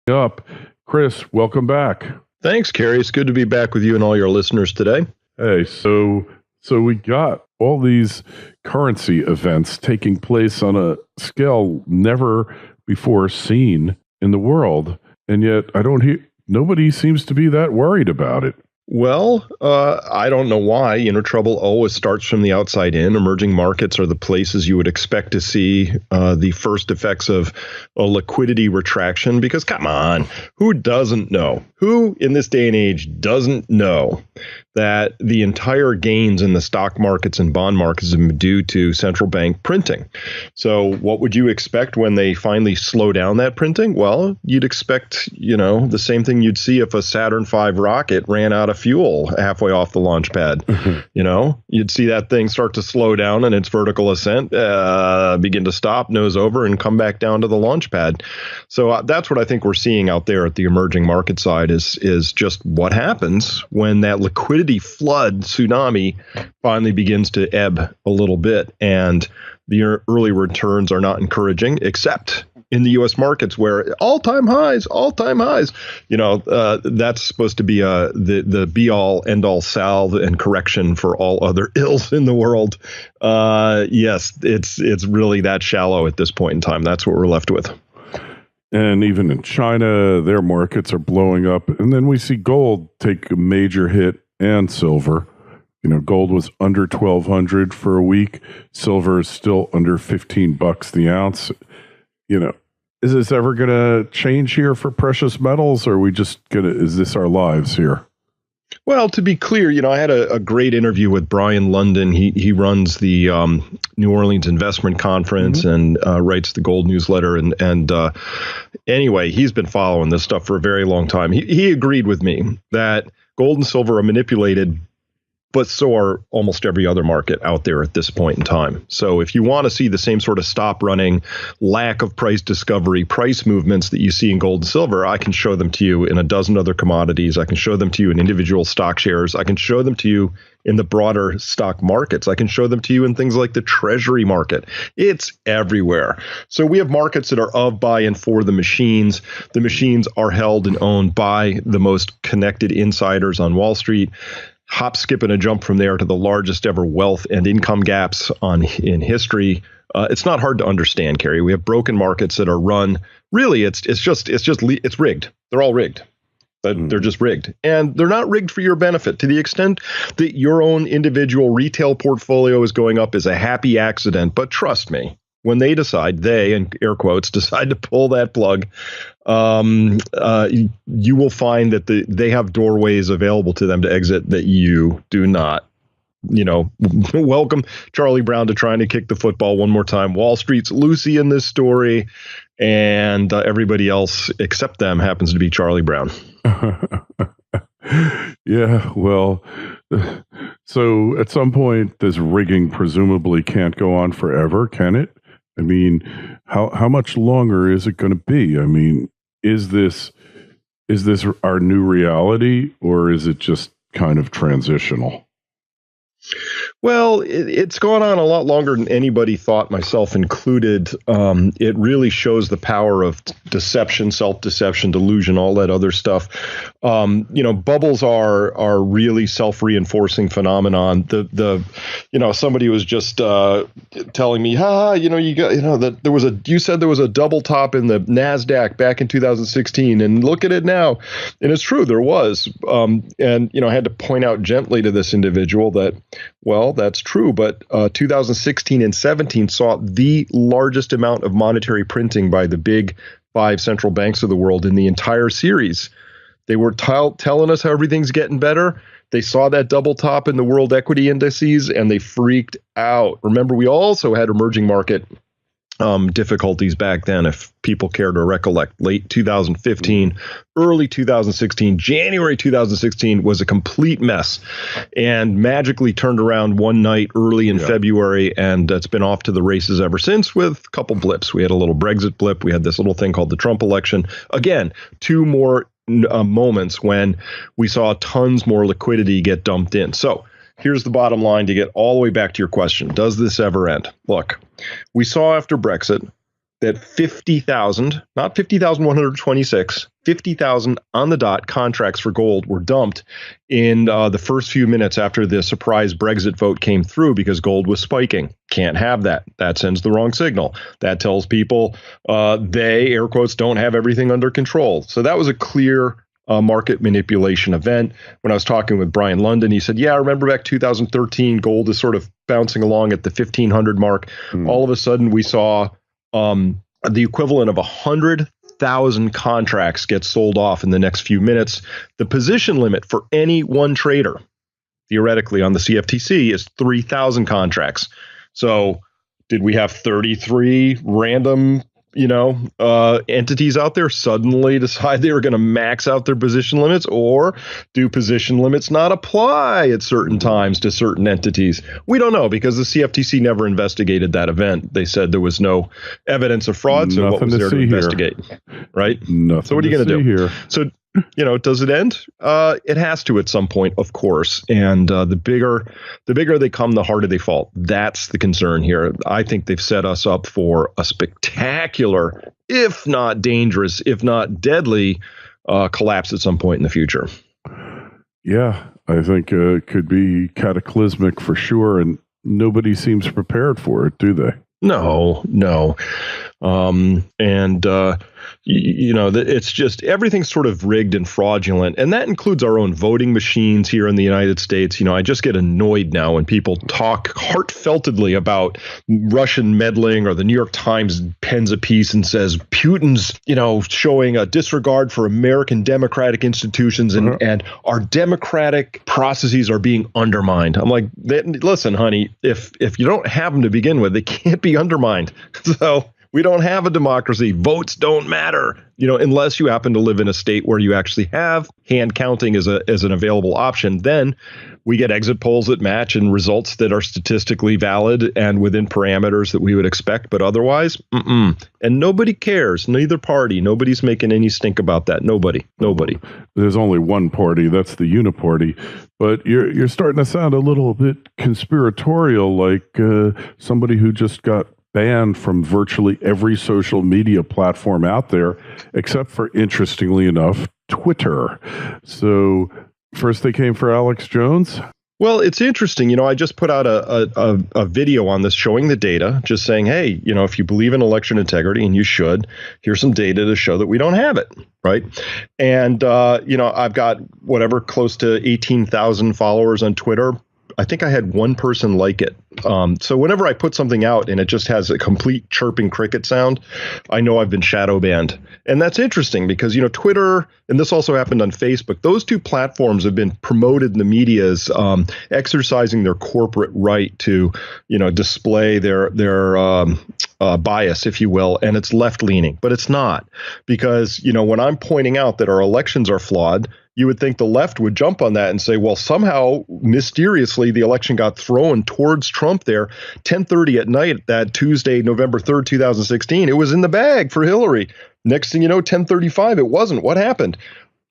Up. Chris, welcome back. Thanks, Kerry. It's good to be back with you and all your listeners today. Hey, so we got all these currency events taking place on a scale never before seen in the world, and yet nobody seems to be that worried about it. Well, I don't know why. Trouble always starts from the outside in. Emerging markets are the places you would expect to see the first effects of a liquidity retraction. Because come on, who doesn't know? Who in this day and age doesn't know that the entire gains in the stock markets and bond markets have been due to central bank printing? So what would you expect when they finally slow down that printing? Well, you'd expect, the same thing you'd see if a Saturn V rocket ran out of fuel halfway off the launch pad. You'd see that thing start to slow down and its vertical ascent begin to stop, nose over, and come back down to the launch pad. So that's what I think we're seeing out there at the emerging market side is just what happens when that liquidity flood tsunami finally begins to ebb a little bit. And the early returns are not encouraging, except in the U.S. markets where all-time highs. That's supposed to be the be-all, end-all salve and correction for all other ills in the world. Yes, it's really that shallow at this point in time. That's what we're left with. And even in China, their markets are blowing up. And then we see gold take a major hit and silver. Gold was under 1,200 for a week. Silver is still under $15 the ounce. Is this ever going to change here for precious metals? Or are we just is this our lives here? Well, to be clear, I had a great interview with Brian London. He runs the New Orleans Investment Conference and writes the Gold Newsletter. And anyway, he's been following this stuff for a very long time. He agreed with me that gold and silver are manipulated, but so are almost every other market out there at this point in time. So if you want to see the same sort of stop running, lack of price discovery, price movements that you see in gold and silver, I can show them to you in a dozen other commodities. I can show them to you in individual stock shares. I can show them to you in the broader stock markets. I can show them to you in things like the treasury market. It's everywhere. So we have markets that are of, by, and for the machines. The machines are held and owned by the most connected insiders on Wall Street. Hop, skip, and a jump from there to the largest ever wealth and income gaps in history. It's not hard to understand, Kerry. We have broken markets that are run. Really, it's rigged. They're all rigged. But they're just rigged. And they're not rigged for your benefit. To the extent that your own individual retail portfolio is going up is a happy accident. But trust me, when they in air quotes, decide to pull that plug, you will find that they have doorways available to them to exit that you do not. Welcome Charlie Brown to trying to kick the football one more time. Wall Street's Lucy in this story, and everybody else except them happens to be Charlie Brown. Yeah, well, so at some point, this rigging presumably can't go on forever, can it? I mean, how much longer is it going to be? I mean, is this our new reality, or is it just kind of transitional? Well, it's gone on a lot longer than anybody thought, myself included. It really shows the power of deception, self-deception, delusion, all that other stuff. Bubbles are really self-reinforcing phenomenon. Somebody was just telling me, you said there was a double top in the NASDAQ back in 2016, and look at it now. And it's true, there was. I had to point out gently to this individual that, well, that's true, but 2016 and 17 saw the largest amount of monetary printing by the big five central banks of the world in the entire series. They were telling us how everything's getting better. They saw that double top in the world equity indices and they freaked out. Remember, we also had emerging market difficulties back then, if people care to recollect. Late 2015, early 2016, January 2016 was a complete mess and magically turned around one night early in February, and it's been off to the races ever since with a couple blips. We had a little Brexit blip. We had this little thing called the Trump election. Again, two more moments when we saw tons more liquidity get dumped in. So here's the bottom line to get all the way back to your question. Does this ever end? Look, we saw after Brexit that 50,000, not 50,126, 50,000 on the dot contracts for gold were dumped in the first few minutes after the surprise Brexit vote came through because gold was spiking. Can't have that. That sends the wrong signal. That tells people they, air quotes, don't have everything under control. So that was a clear market manipulation event. When I was talking with Brian London, he said, yeah, I remember back 2013, gold is sort of bouncing along at the 1,500 mark. All of a sudden, we saw the equivalent of 100,000 contracts get sold off in the next few minutes. The position limit for any one trader, theoretically on the CFTC, is 3,000 contracts. So did we have 33 random entities out there suddenly decide they were going to max out their position limits, or do position limits not apply at certain times to certain entities? We don't know because the CFTC never investigated that event. They said there was no evidence of fraud, so what was there to investigate? Right? Nothing. So what are you going to do here? So, does it end? It has to at some point, of course. And the bigger they come, the harder they fall. That's the concern here. I think they've set us up for a spectacular, if not dangerous, if not deadly, collapse at some point in the future. Yeah, I think it could be cataclysmic for sure. And nobody seems prepared for it, do they? No. It's just everything's sort of rigged and fraudulent. And that includes our own voting machines here in the United States. I just get annoyed now when people talk heartfeltedly about Russian meddling, or the New York Times pens a piece and says Putin's, showing a disregard for American democratic institutions and our democratic processes are being undermined. I'm like, listen, honey, if you don't have them to begin with, they can't be undermined. So we don't have a democracy. Votes don't matter, unless you happen to live in a state where you actually have hand counting as an available option. Then we get exit polls that match and results that are statistically valid and within parameters that we would expect. But otherwise, And nobody cares. Neither party. Nobody's making any stink about that. Nobody. There's only one party. That's the uniparty. But you're starting to sound a little bit conspiratorial, like somebody who just got banned from virtually every social media platform out there, except for, interestingly enough, Twitter. So first they came for Alex Jones. Well, it's interesting. I just put out a video on this showing the data, just saying, hey, if you believe in election integrity, and you should, here's some data to show that we don't have it. Right. And, I've got close to 18,000 followers on Twitter. I think I had one person like it. So whenever I put something out and it just has a complete chirping cricket sound, I know I've been shadow banned. And that's interesting because, Twitter, and this also happened on Facebook, those two platforms have been promoted in the media as exercising their corporate right to, display their bias, if you will, and it's left leaning. But it's not, because, when I'm pointing out that our elections are flawed, you would think the left would jump on that and say, well, somehow mysteriously the election got thrown towards Trump there 10:30 at night that Tuesday, November 3rd, 2016. It was in the bag for Hillary. Next thing you know, 10:35, it wasn't. What happened?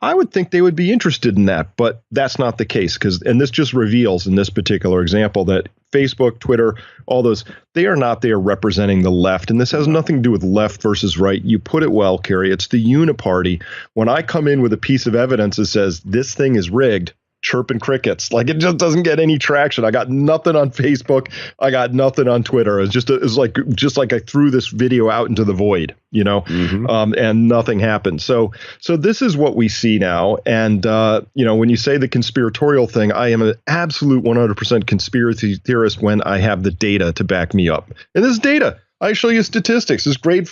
I would think they would be interested in that, but that's not the case, and this just reveals in this particular example that Facebook, Twitter, all those, they are not there representing the left. And this has nothing to do with left versus right. You put it well, Kerry. It's the uniparty. When I come in with a piece of evidence that says this thing is rigged, chirping crickets, like it just doesn't get any traction. I got nothing on Facebook. I got nothing on Twitter. It's like I threw this video out into the void, and nothing happened. So this is what we see now. And, when you say the conspiratorial thing, I am an absolute 100% conspiracy theorist when I have the data to back me up. And this data, I show you statistics. It's great.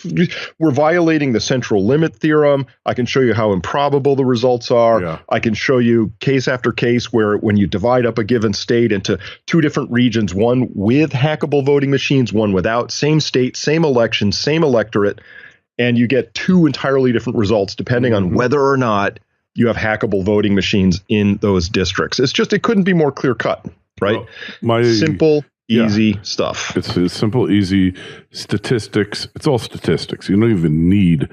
We're violating the central limit theorem. I can show you how improbable the results are. Yeah. I can show you case after case where when you divide up a given state into two different regions, one with hackable voting machines, one without, same state, same election, same electorate, and you get two entirely different results depending on whether or not you have hackable voting machines in those districts. It couldn't be more clear cut, right? Simple. Easy stuff. It's simple, easy statistics. It's all statistics. You don't even need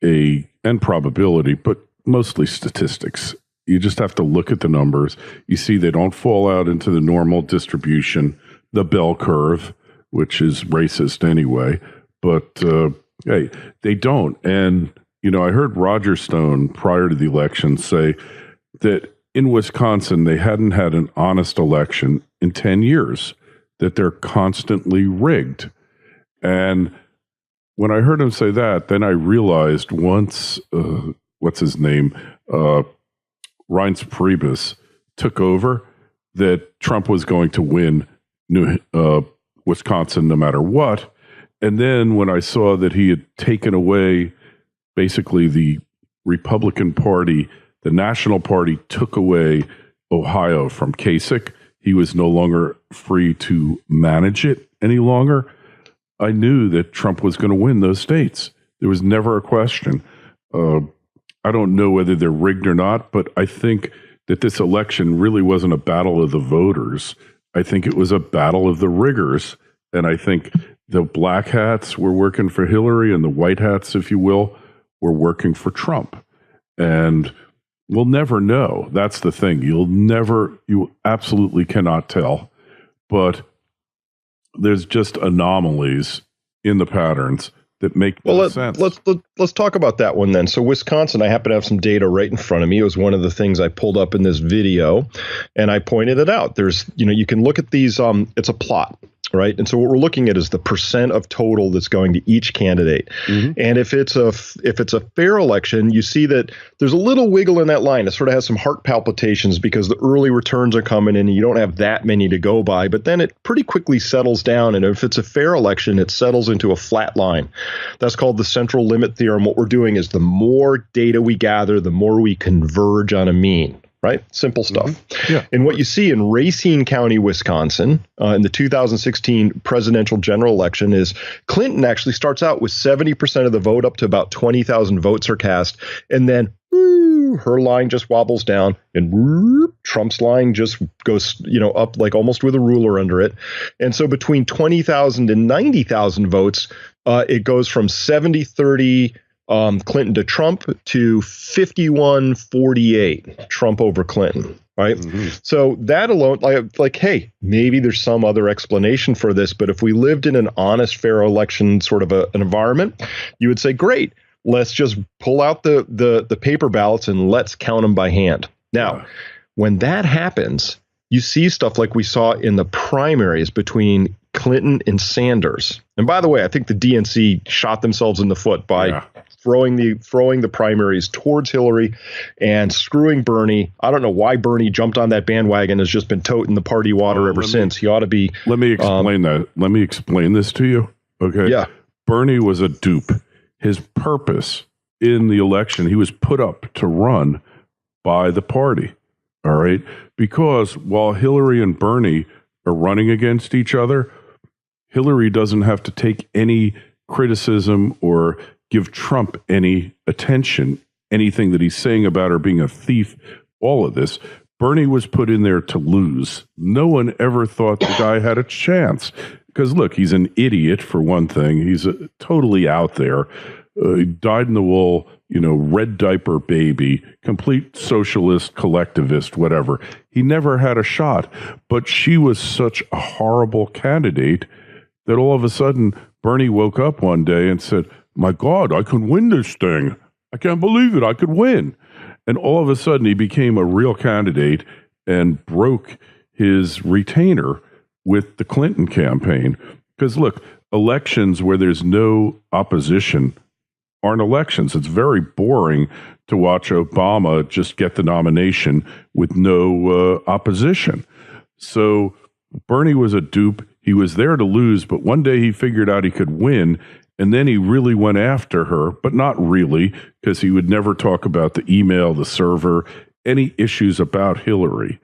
and probability, but mostly statistics. You just have to look at the numbers. You see they don't fall out into the normal distribution, the bell curve, which is racist anyway. But, Hey, they don't. And, I heard Roger Stone prior to the election say that in Wisconsin, they hadn't had an honest election in 10 years, that they're constantly rigged. And when I heard him say that, then I realized once, what's his name, Reince Priebus took over, that Trump was going to win Wisconsin no matter what. And then when I saw that he had taken away basically the Republican Party, the National Party took away Ohio from Kasich. He was no longer free to manage it any longer. I knew that Trump was going to win those states. There was never a question. I don't know whether they're rigged or not, but I think that this election really wasn't a battle of the voters. I think it was a battle of the riggers. And I think the black hats were working for Hillary and the white hats, if you will, were working for Trump. And we'll never know. That's the thing. You absolutely cannot tell. But there's just anomalies in the patterns that make no sense. Let's talk about that one then. So Wisconsin, I happen to have some data right in front of me. It was one of the things I pulled up in this video, and I pointed it out. There's, you can look at these. It's a plot, right? And so what we're looking at is the percent of total that's going to each candidate. Mm-hmm. And if it's a fair election, you see that there's a little wiggle in that line. It sort of has some heart palpitations because the early returns are coming in and you don't have that many to go by. But then it pretty quickly settles down. And if it's a fair election, it settles into a flat line. That's called the central limit theorem. What we're doing is the more data we gather, the more we converge on a mean. Right? Simple stuff. Mm-hmm. Yeah. And what you see in Racine County, Wisconsin, in the 2016 presidential general election is Clinton actually starts out with 70% of the vote, up to about 20,000 votes are cast. And then her line just wobbles down and Trump's line just goes, up like almost with a ruler under it. And so between 20,000 and 90,000 votes, it goes from 70-30 Clinton to Trump to 51-48 Trump over Clinton. Right. Mm-hmm. So that alone, like, hey, maybe there's some other explanation for this. But if we lived in an honest, fair election sort of an environment, you would say, great, let's just pull out the paper ballots and let's count them by hand. Now, when that happens, you see stuff like we saw in the primaries between Clinton and Sanders. And by the way, I think the DNC shot themselves in the foot by throwing the primaries towards Hillary and screwing Bernie. I don't know why Bernie jumped on that bandwagon, has just been toting the party water ever since. He ought to be. Let me explain that. Let me explain this to you. Okay. Yeah. Bernie was a dupe. His purpose in the election, he was put up to run by the party. All right. Because while Hillary and Bernie are running against each other, Hillary doesn't have to take any criticism or give Trump any attention, anything that he's saying about her being a thief, all of this. Bernie was put in there to lose. No one ever thought the guy had a chance. Because, look, he's an idiot, for one thing. He's totally out there. He dyed in the wool, red diaper baby, complete socialist, collectivist, whatever. He never had a shot. But she was such a horrible candidate that all of a sudden Bernie woke up one day and said, my God, I could win this thing. I can't believe it. I could win. And all of a sudden he became a real candidate and broke his retainer with the Clinton campaign. Because look, elections where there's no opposition aren't elections. It's very boring to watch Obama just get the nomination with no opposition. So Bernie was a dupe. He was there to lose, but one day he figured out he could win. And then he really went after her, but not really, because he would never talk about the email, the server, any issues about Hillary.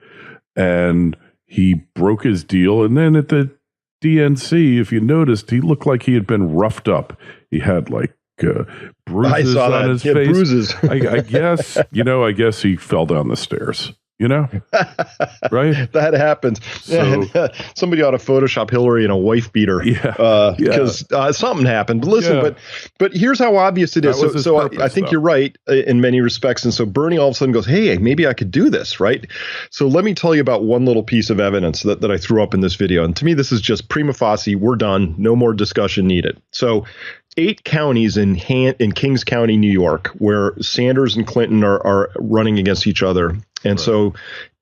And he broke his deal. And then at the DNC, if you noticed, he looked like he had been roughed up. He had bruises on his face. Bruises. I guess, I guess he fell down the stairs. Right? That happens. So, somebody ought to Photoshop Hillary in a wife beater. Because something happened. But listen, but here's how obvious it is. So I think you're right in many respects. And so Bernie all of a sudden goes, hey, maybe I could do this, right? So let me tell you about one little piece of evidence that I threw up in this video. And to me, this is just prima facie. We're done. No more discussion needed. So 8 counties in Kings County, New York, where Sanders and Clinton are running against each other. And so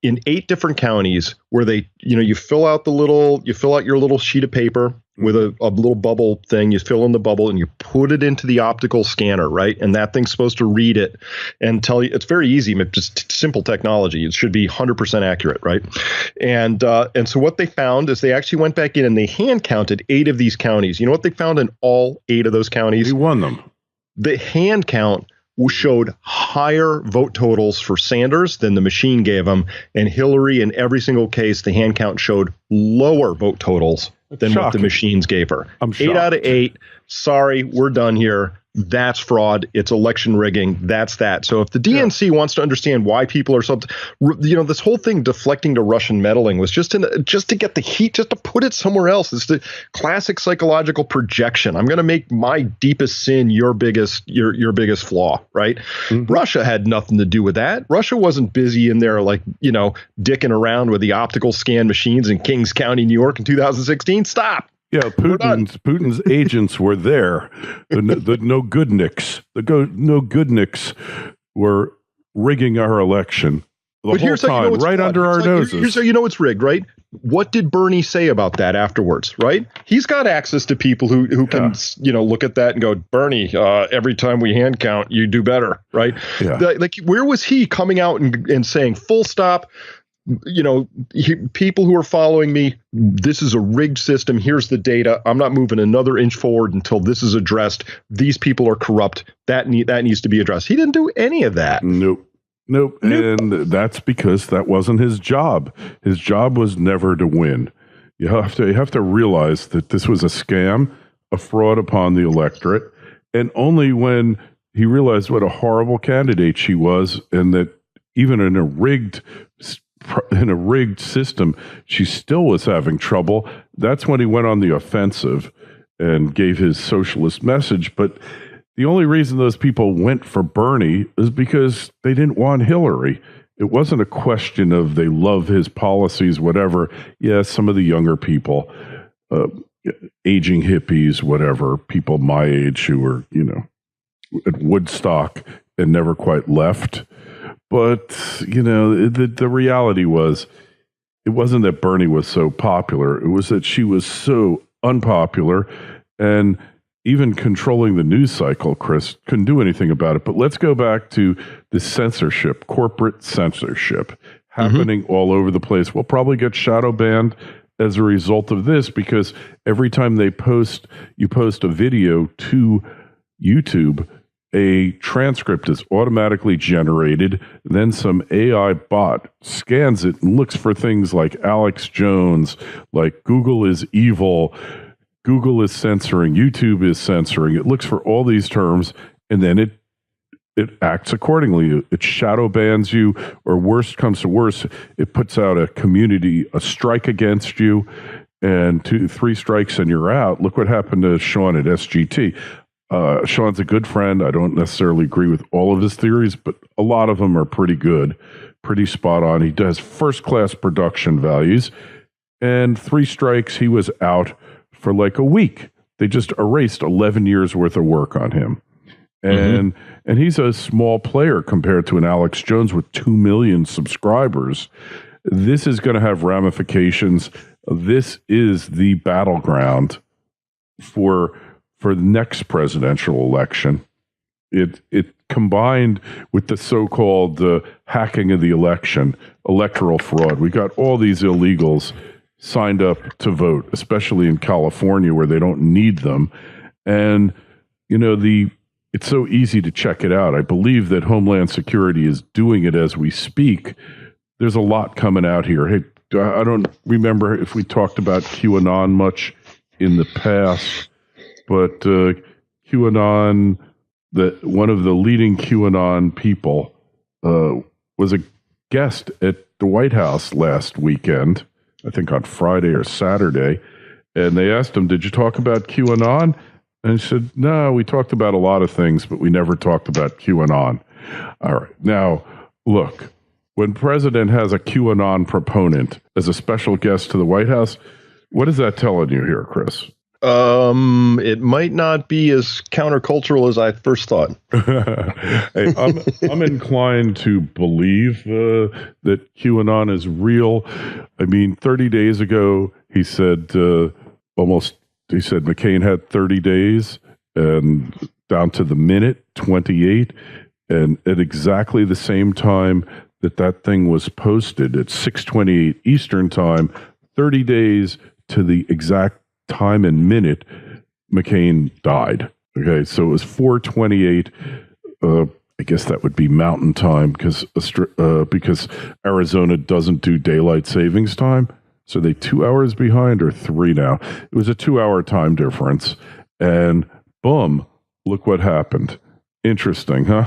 in 8 different counties where they, you fill out your little sheet of paper with a little bubble thing, you fill in the bubble and you put it into the optical scanner, right? And that thing's supposed to read it and tell you. It's very easy, just simple technology. It should be 100% accurate, right? And so what they found is they actually went back in and they hand counted 8 of these counties. You know what they found in all 8 of those counties? He won them. The hand count showed higher vote totals for Sanders than the machine gave him, and Hillary, in every single case, the hand count showed lower vote totals than what the machines gave her. I'm shocked. 8 out of 8. Sorry, we're done here. That's fraud. It's election rigging. That's that. So if the DNC wants to understand why people are this whole thing deflecting to Russian meddling was just to get the heat, just to put it somewhere else. It's the classic psychological projection. I'm going to make my deepest sin your biggest flaw, right? Mm-hmm. Russia had nothing to do with that. Russia wasn't busy in there dicking around with the optical scan machines in Kings County, New York in 2016. Stop. Yeah, Putin's agents were there. The no goodniks were rigging our election the whole time, right under our noses. Here's how you know it's rigged, right? What did Bernie say about that afterwards, right? He's got access to people who can, look at that and go, Bernie, every time we hand count, you do better, right? Yeah. Where was he coming out and saying, full stop? People who are following me, this is a rigged system. Here's the data. I'm not moving another inch forward until this is addressed. These people are corrupt. That needs to be addressed. He didn't do any of that. Nope. And that's because that wasn't his job. His job was never to win. You have to realize that this was a scam, a fraud upon the electorate. And only when he realized what a horrible candidate she was, and that even in a rigged system, she still was having trouble. That's when he went on the offensive and gave his socialist message. But the only reason those people went for Bernie is because they didn't want Hillary. It wasn't a question of they love his policies, whatever. Yeah, some of the younger people, aging hippies, whatever, people my age who were, at Woodstock and never quite left. But, the reality was, it wasn't that Bernie was so popular. It was that she was so unpopular, and even controlling the news cycle, Chris, couldn't do anything about it. But let's go back to the censorship, corporate censorship happening all over the place. We'll probably get shadow banned as a result of this, because every time you post a video to YouTube, a transcript is automatically generated. Then some AI bot scans it and looks for things like Alex Jones, like Google is evil, Google is censoring, YouTube is censoring. It looks for all these terms, and then it acts accordingly. It shadow bans you, or worst comes to worst, it puts out a strike against you, and 2-3 strikes and you're out. Look what happened to Sean at SGT. Sean's a good friend. I don't necessarily agree with all of his theories, but a lot of them are pretty good, pretty spot on. He does first-class production values, and 3 strikes, he was out for like a week. They just erased 11 years worth of work on him. And he's a small player compared to an Alex Jones with 2 million subscribers. This is going to have ramifications. This is the battleground for the next presidential election. It combined with the so-called hacking of the election, electoral fraud. We got all these illegals signed up to vote, especially in California where they don't need them. And, it's so easy to check it out. I believe that Homeland Security is doing it as we speak. There's a lot coming out here. Hey, I don't remember if we talked about QAnon much in the past, but QAnon, one of the leading QAnon people was a guest at the White House last weekend, I think on Friday or Saturday, and they asked him, did you talk about QAnon? And he said, no, we talked about a lot of things, but we never talked about QAnon. All right. Now, look, when president has a QAnon proponent as a special guest to the White House, what is that telling you here, Chris? It might not be as countercultural as I first thought. Hey, I'm inclined to believe that QAnon is real. I mean, 30 days ago, he said McCain had 30 days and down to the minute, 28. And at exactly the same time that thing was posted at 6:28 Eastern time, 30 days to the exact time and minute, McCain died. Okay, so it was 4:28. I guess that would be Mountain Time because Arizona doesn't do daylight savings time. So they 2 hours behind or 3 now. It was a 2-hour time difference, and boom, look what happened. Interesting, huh?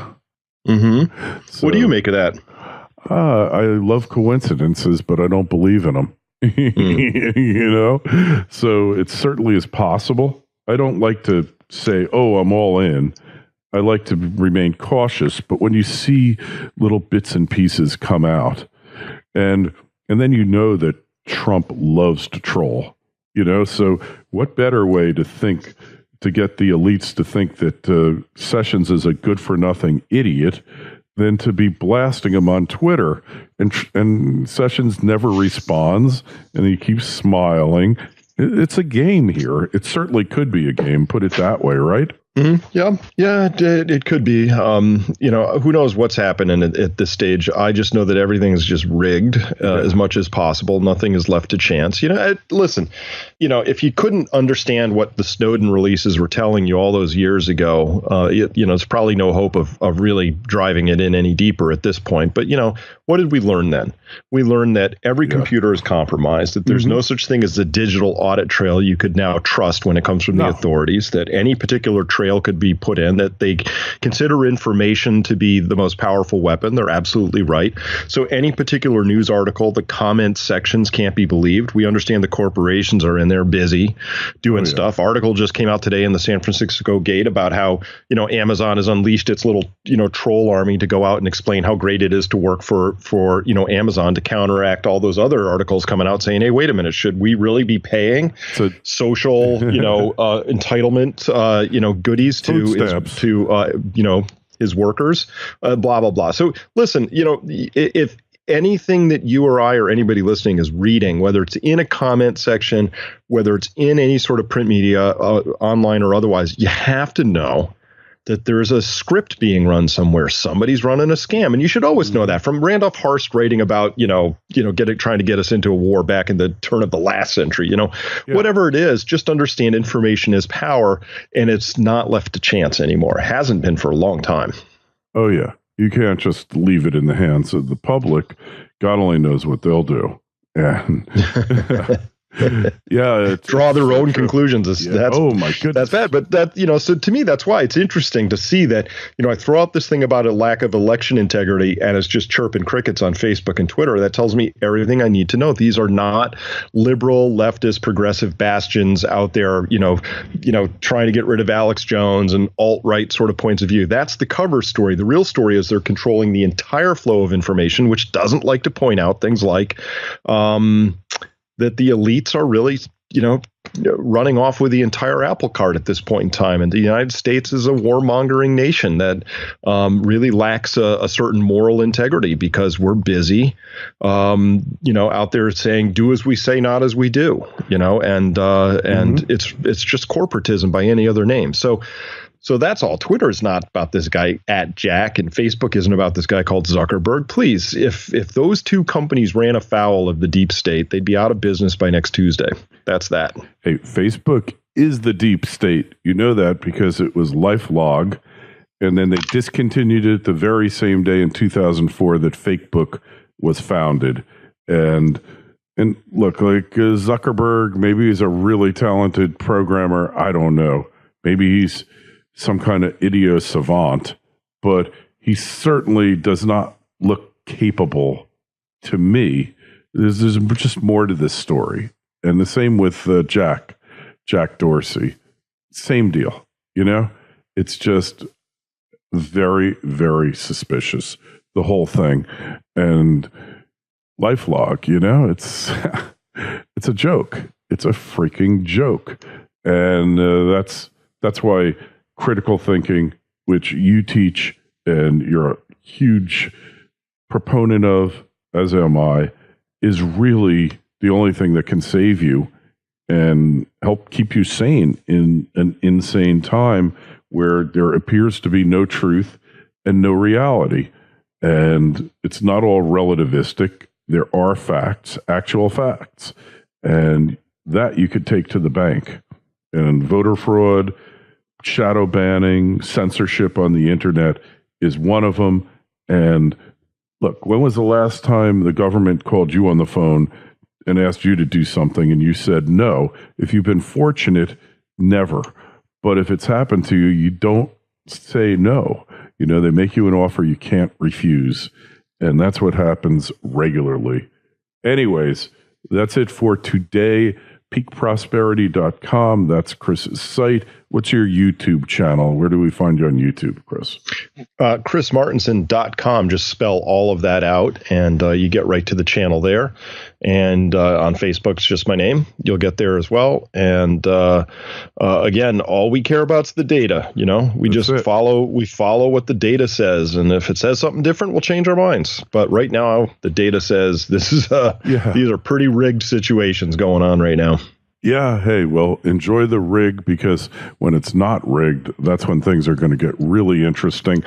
Mm-hmm. So, what do you make of that? I love coincidences, but I don't believe in them. You know, so it certainly is possible. I don't like to say, "Oh, I'm all in." I like to remain cautious, but when you see little bits and pieces come out, and then you know that Trump loves to troll, you know, so what better way to get the elites to think that Sessions is a good-for-nothing idiot than to be blasting him on Twitter, and Sessions never responds, and he keeps smiling. It's a game here. It certainly could be a game, put it that way, right? Mm-hmm. Yeah, it could be. Who knows what's happening at this stage? I just know that everything is just rigged as much as possible. Nothing is left to chance. Listen, if you couldn't understand what the Snowden releases were telling you all those years ago, there's probably no hope of really driving it in any deeper at this point. But, what did we learn then? We learned that every computer is compromised, that there's no such thing as a digital audit trail you could now trust when it comes from the authorities, that any particular trail could be put in, that they consider information to be the most powerful weapon. They're absolutely right. So any particular news article, the comment sections can't be believed. We understand the corporations are in there busy doing stuff. Article just came out today in the San Francisco Gate about how, Amazon has unleashed its little, troll army to go out and explain how great it is to work for Amazon, to counteract all those other articles coming out saying, hey, wait a minute, should we really be paying social, entitlement, goodies to his workers, blah, blah, blah. So listen, if anything that you or I or anybody listening is reading, whether it's in a comment section, whether it's in any sort of print media, online or otherwise, you have to know that there's a script being run somewhere. Somebody's running a scam. And you should always know that. From Randolph Hearst writing about, trying to get us into a war back in the turn of the last century, whatever it is, just understand information is power, and it's not left to chance anymore. It hasn't been for a long time. Oh, yeah. You can't just leave it in the hands of the public. God only knows what they'll do. And draw their own conclusions. That's, oh my goodness, that's bad. But that, so to me, that's why it's interesting to see that, I throw out this thing about a lack of election integrity and it's just chirping crickets on Facebook and Twitter. That tells me everything I need to know. These are not liberal, leftist, progressive bastions out there, trying to get rid of Alex Jones and alt-right sort of points of view. That's the cover story. The real story is they're controlling the entire flow of information, which doesn't like to point out things like, that the elites are really, running off with the entire apple cart at this point in time. And the United States is a warmongering nation that really lacks a certain moral integrity because we're busy, out there saying, do as we say, not as we do, and it's just corporatism by any other name. So that's all. Twitter is not about this guy @Jack, and Facebook isn't about this guy called Zuckerberg. Please, if those two companies ran afoul of the deep state, they'd be out of business by next Tuesday. That's that. Hey, Facebook is the deep state. You know that because it was LifeLog, and then they discontinued it the very same day in 2004 that Fakebook was founded. And look, like Zuckerberg, maybe he's a really talented programmer. I don't know. Maybe he's some kind of idiot savant, but he certainly does not look capable to me. There's just more to this story. And the same with Jack Dorsey. Same deal, It's just very, very suspicious, the whole thing. And LifeLog, it's it's a joke. It's a freaking joke. And that's why critical thinking, which you teach and you're a huge proponent of, as am I, is really the only thing that can save you and help keep you sane in an insane time where there appears to be no truth and no reality. And it's not all relativistic. There are facts, actual facts. And that you could take to the bank. And voter fraud, shadow banning, censorship on the internet is one of them. And look, when was the last time the government called you on the phone and asked you to do something and you said no? If you've been fortunate, never. But if it's happened to you, you don't say no. You know, they make you an offer you can't refuse. And that's what happens regularly. Anyways, that's it for today. peakprosperity.com. That's Chris's site. What's your YouTube channel? Where do we find you on YouTube, Chris? ChrisMartenson.com. Just spell all of that out, and you get right to the channel there. And on Facebook, it's just my name. You'll get there as well. And again, all we care about is the data. You know, we follow what the data says, and if it says something different, we'll change our minds. But right now, the data says this is these are pretty rigged situations going on right now. Yeah, hey, well, enjoy the rig, because when it's not rigged, that's when things are going to get really interesting.